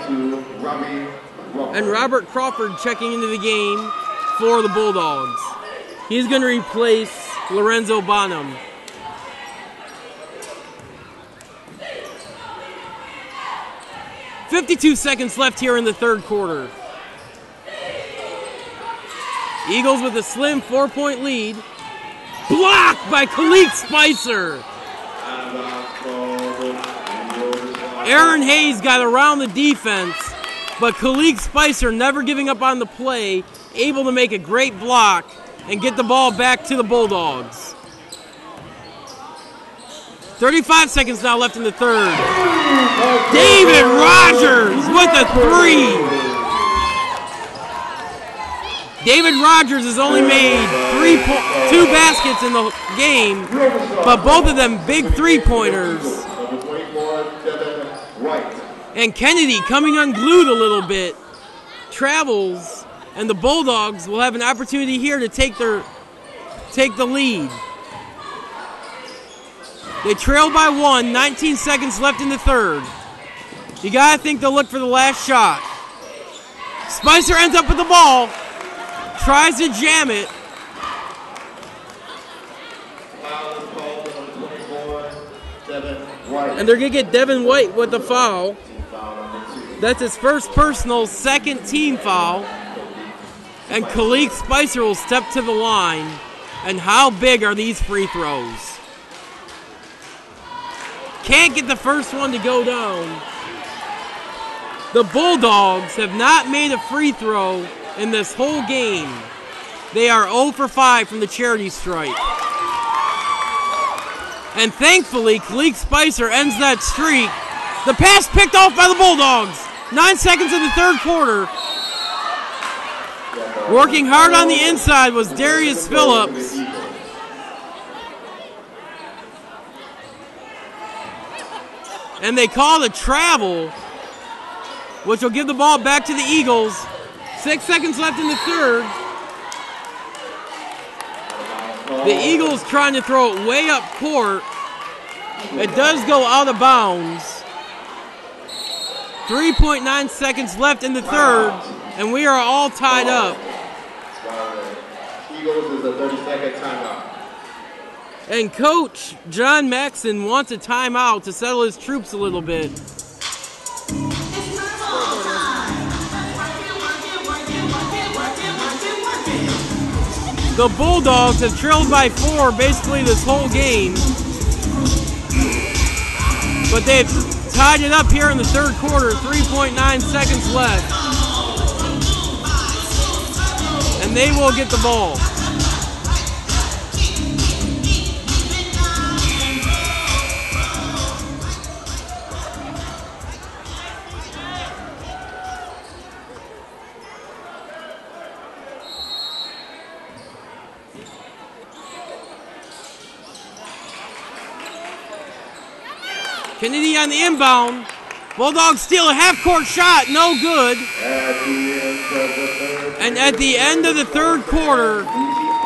And Robert Crawford checking into the game for the Bulldogs. He's going to replace Lorenzo Bonham. .52 seconds left here in the third quarter. Eagles with a slim 4-point lead. Blocked by Khalid Spicer. Aaron Hayes got around the defense, but Khalid Spicer never giving up on the play, able to make a great block and get the ball back to the Bulldogs. 35 seconds now left in the third. David Rogers with a three. David Rogers has only made 2 baskets in the game, but both of them big three-pointers. And Kennedy coming unglued a little bit, travels, and the Bulldogs will have an opportunity here to take the lead. They trail by 1, 19 seconds left in the third. You gotta think they'll look for the last shot. Spicer ends up with the ball, tries to jam it. And they're gonna get Devin White with the foul. That's his first personal, second team foul. And Khalid Spicer will step to the line. And how big are these free throws? Can't get the first one to go down. The Bulldogs have not made a free throw in this whole game. They are 0 for 5 from the charity stripe. And thankfully, Khalid Spicer ends that streak. The pass picked off by the Bulldogs. 9 seconds in the third quarter. Working hard on the inside was Darius Phillips. And they call a travel, which will give the ball back to the Eagles. 6 seconds left in the third. The Eagles trying to throw it way up court. It does go out of bounds. 3.9 seconds left in the third, and we are all tied up. Eagles is a 30-second timeout. And Coach John Maxson wants a timeout to settle his troops a little bit. The Bulldogs have trailed by 4 basically this whole game. But they've tied it up here in the third quarter, 3.9 seconds left. And they will get the ball. Kennedy on the inbound. Bulldogs steal a half-court shot, no good. And at the end of the third quarter,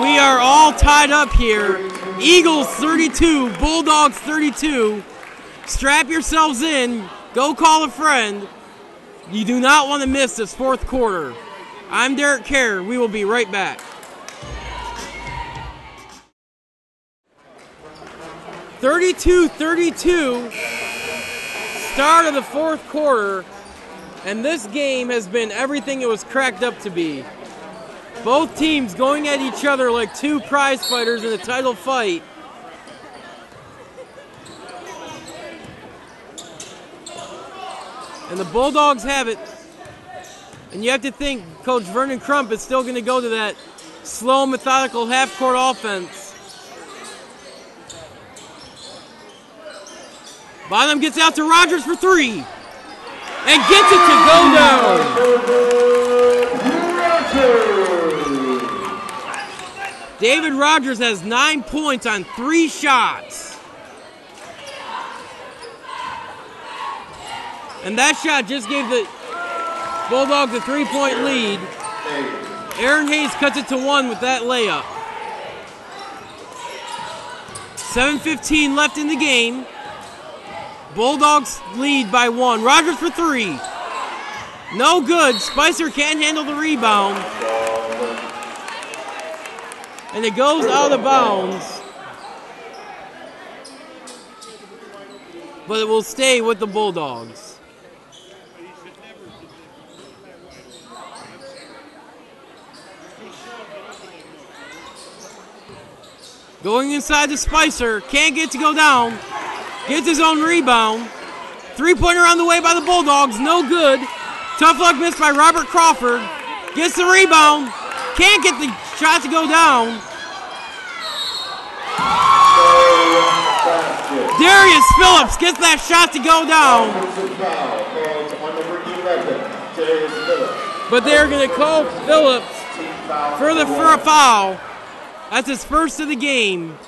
we are all tied up here. Eagles 32, Bulldogs 32. Strap yourselves in. Go call a friend. You do not want to miss this fourth quarter. I'm Derek Kerr. We will be right back. (32-32). Start of the fourth quarter, and this game has been everything it was cracked up to be. Both teams going at each other like two prize fighters in a title fight. And the Bulldogs have it. And you have to think Coach Vernon Crump is still going to go to that slow, methodical half-court offense. Bonham gets out to Rogers for 3 and gets it to go down. David Rogers has 9 points on 3 shots. And that shot just gave the Bulldogs a 3-point lead. Aaron Hayes cuts it to 1 with that layup. 7:15 left in the game. Bulldogs lead by 1. Rogers for 3. No good. Spicer can't handle the rebound. And it goes out of bounds. But it will stay with the Bulldogs. Going inside to Spicer. Can't get to go down. Gets his own rebound. Three-pointer on the way by the Bulldogs. No good. Tough luck missed by Robert Crawford. Gets the rebound. Can't get the shot to go down. Darius Phillips gets that shot to go down. But they're going to call Phillips for a foul. That's his first of the game.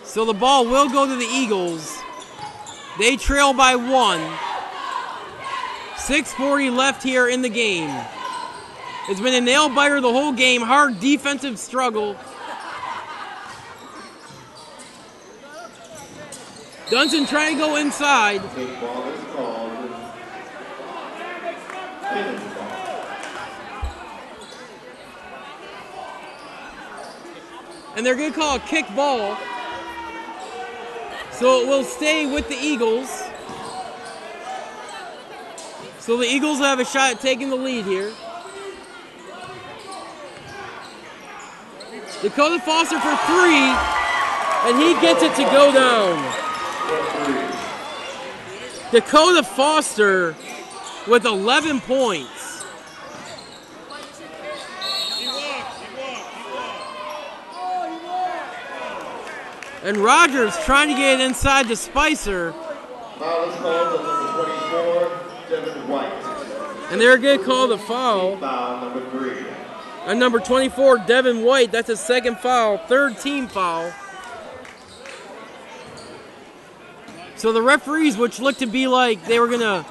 So the ball will go to the Eagles. They trail by 1. 6:40 left here in the game. It's been a nail-biter the whole game. Hard defensive struggle. Dunson trying to go inside. And they're going to call a kick ball. So it will stay with the Eagles. So the Eagles have a shot at taking the lead here. Dakota Foster for 3, and he gets it to go down. Dakota Foster with 11 points. And Rogers trying to get it inside to Spicer. Foul is called on number 24, Devin White. And they're going to call the foul. Foul number 3. On number 24, Devin White. That's his second foul, third team foul. So the referees, which looked to be like they were going to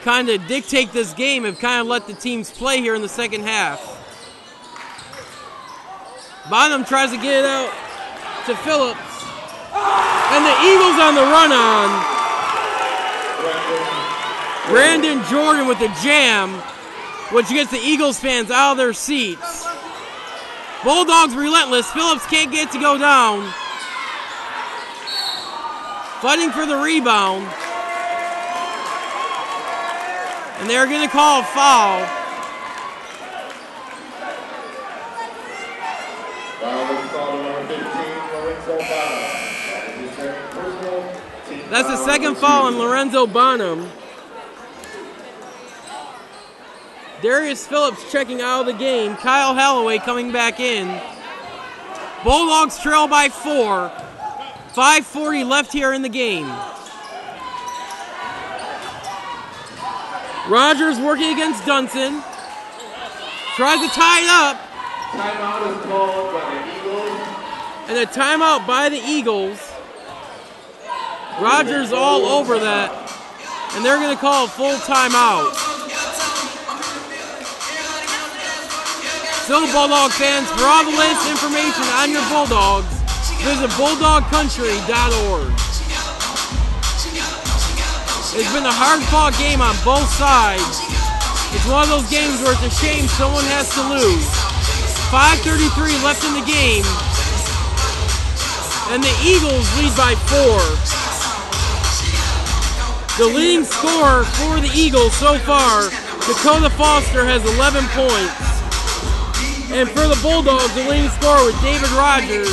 kind of dictate this game, have kind of let the teams play here in the second half. Bonham tries to get it out to Phillips. And the Eagles on the run-on. Brandon Jordan with the jam, which gets the Eagles fans out of their seats. Bulldogs relentless. Phillips can't get it to go down. Fighting for the rebound. And they're going to call a foul. That's the second foul on Lorenzo Bonham. Darius Phillips checking out of the game. Kyle Holloway coming back in. Bulldogs trail by 4. 5:40 left here in the game. Rogers working against Dunson. Tries to tie it up. Timeout is called by the Eagles. And a timeout by the Eagles. Rogers all over that. And they're going to call a full timeout. So Bulldog fans, for all the latest information on your Bulldogs, visit bulldogcountry.org. It's been a hard-fought game on both sides. It's one of those games where it's a shame someone has to lose. 5:33 left in the game. And the Eagles lead by 4. The leading scorer for the Eagles so far, Dakota Foster, has 11 points. And for the Bulldogs, the leading scorer was David Rogers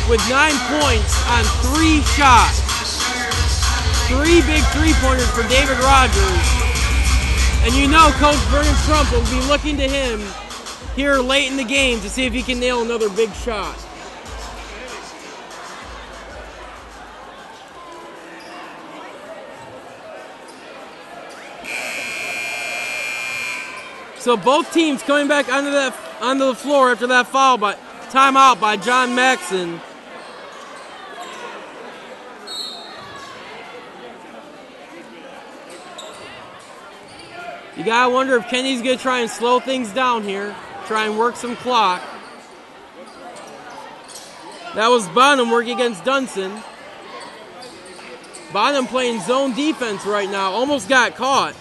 with 9 points on 3 shots. 3 big three-pointers for David Rogers. And you know Coach Vernon Trump will be looking to him here late in the game to see if he can nail another big shot. So both teams coming back onto the floor after that foul, but timeout by John Maxson. You gotta wonder if Kenny's gonna try and slow things down here, try and work some clock. That was Bonham working against Dunson. Bonham playing zone defense right now. Almost got caught.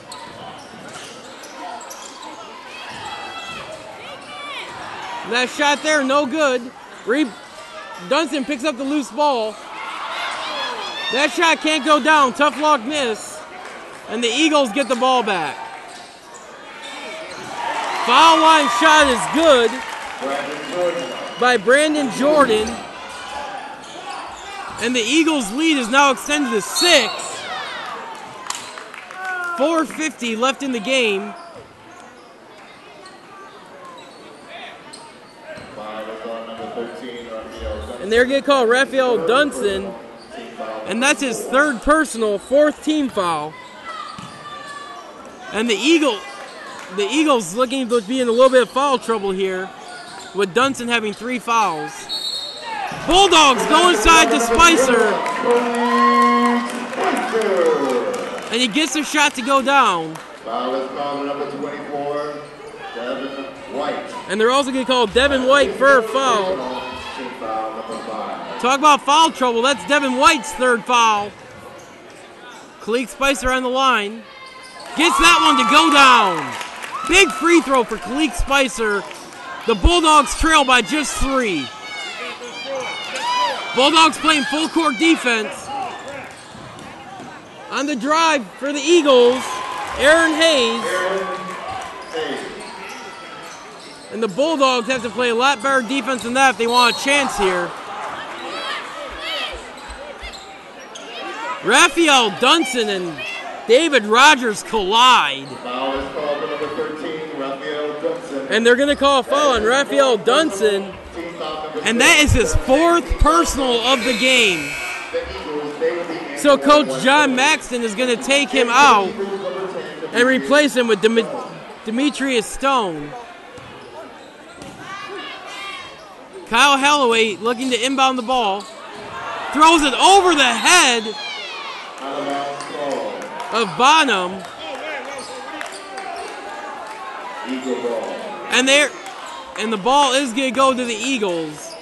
That shot there, no good. Dunston picks up the loose ball. That shot can't go down. Tough luck miss. And the Eagles get the ball back. Foul line shot is good by Brandon Jordan. And the Eagles' lead is now extended to 6. 4:50 left in the game. And they're going to call Raphael Dunson. And that's his 3rd personal, 4th team foul. And the Eagles looking to be in a little bit of foul trouble here, with Dunson having 3 fouls. Bulldogs go inside to Spicer. And he gets a shot to go down. Foul is called number 24, Devin White. And they're also going to call Devin White for a foul. Talk about foul trouble. That's Devin White's 3rd foul. Khalid Spicer on the line. Gets that one to go down. Big free throw for Khalid Spicer. The Bulldogs trail by just 3. Bulldogs playing full court defense. On the drive for the Eagles, Aaron Hayes. And the Bulldogs have to play a lot better defense than that if they want a chance here. Raphael Dunson and David Rogers collide. Foul is called number 13, Raphael Dunson. And they're going to call a foul on Raphael Dunson. And that is his 4th personal of the game. So Coach John Maxton is going to take him out and replace him with Demetrius Stone. Kyle Holloway looking to inbound the ball. Throws it over the head of Bonham. And the ball is going to go to the Eagles.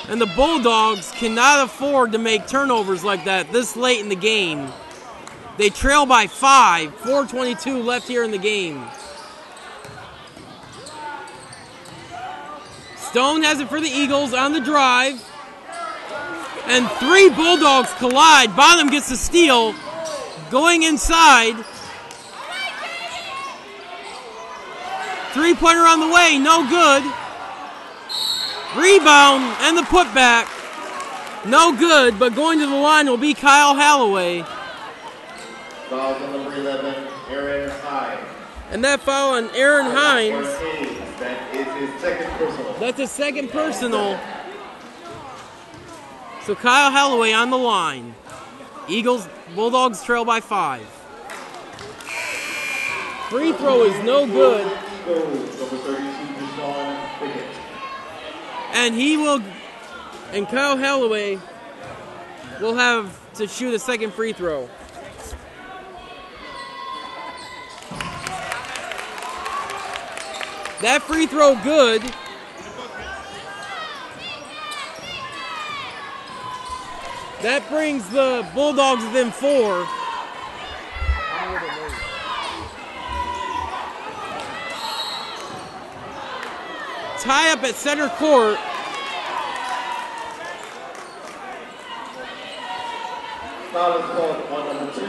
And the Bulldogs cannot afford to make turnovers like that this late in the game. They trail by 5, 4:22 left here in the game. Stone has it for the Eagles on the drive. And 3 Bulldogs collide. Bonham gets the steal. Going inside. 3-pointer on the way, no good. Rebound and the putback. No good, but going to the line will be Kyle Holloway. Foul on number 11, Aaron Hines. And that foul on Aaron Hines. That is his 2nd personal. That's his 2nd personal. So Kyle Holloway on the line. Bulldogs trail by 5. Free throw is no good. And Kyle Holloway will have to shoot a 2nd free throw. That free throw good. That brings the Bulldogs within 4. Tie up at center court. Foul is called on number 2.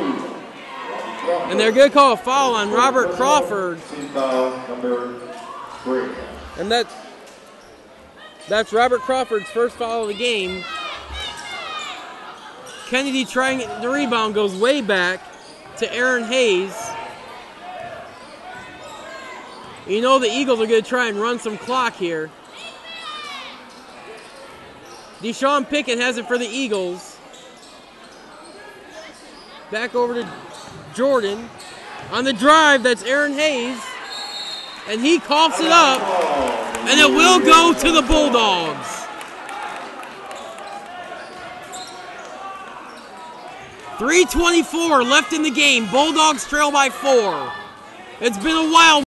And they're going to call a foul on Robert Crawford. Team foul number 3. And that's Robert Crawford's first foul of the game. Kennedy trying the rebound, goes way back to Aaron Hayes. You know the Eagles are going to try and run some clock here. Deshaun Pickett has it for the Eagles. Back over to Jordan. On the drive, that's Aaron Hayes. And he coughs it up. And it will go to the Bulldogs. .324 left in the game. Bulldogs trail by 4. It's been a while.